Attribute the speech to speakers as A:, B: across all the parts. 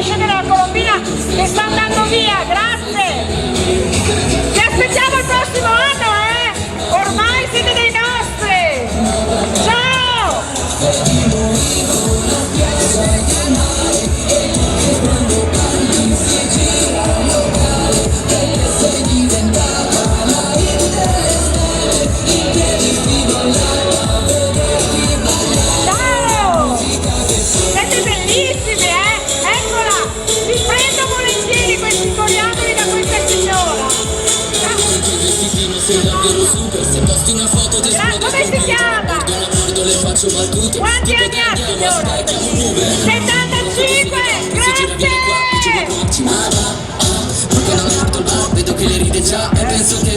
A: conoscete la Colombina che sta andando via, grazie. Vi aspettiamo il prossimo anno, ormai siete dei nostri. Ciao. Come si chiama? Quanti anni ha, signore? 75! Grazie!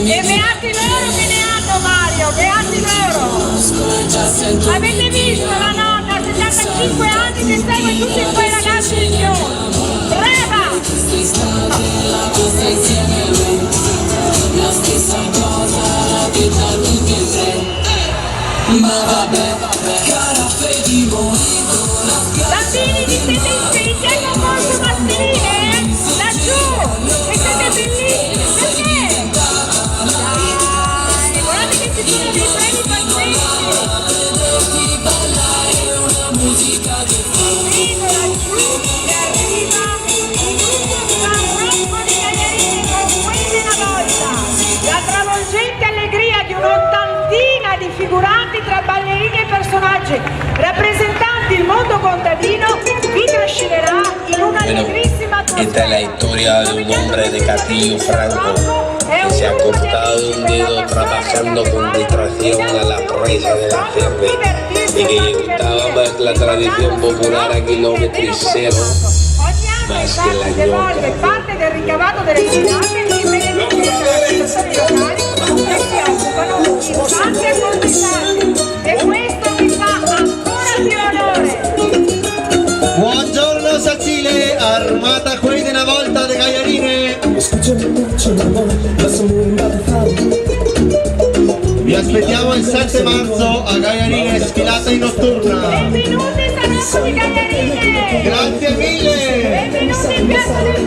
A: E beati loro che ne hanno, Mario, beati loro! Avete visto la nonna a 75 anni che segue tutti quei ragazzi di più? Brava!
B: La stessa cosa, la vita tutti e tre. Ma vabbè, cara Fedimo.
A: Bambini, vi siete iscritti al concorso maschiline? Laggiù! E siete bellissimi! Perché? Dai, guardate che ci sono dei premi pazzeschi! Vedo laggiù che arriva il gruppo San Rocco di Cagliarini con Quelli una volta! La travolgente allegria di un'ottantina di figuranti tra ballerini e personaggi rappresentanti il mondo contadino vi trascinerà in una allegrissima atmosfera.
C: Esta es la historia de un hombre de Castillo Franco que se ha cortado un dedo trabajando con distracción a la presa de la cerve y que le gustaba más la tradición popular a kilómetro cero más que la
A: devolve parte del ricavato delle finali immediatamente alle associazioni locali che si occupano di infanti e contestati, e questo mi fa ancora più onore.
D: Buongiorno Sacile, armata qui di una volta di Cagliarine. Vi aspettiamo il 7 marzo a Cagliarine, sfilata in notturna.
A: Benvenuti San Rocco di Cagliarine.
D: Grazie mille.
A: Benvenuti in Piazza del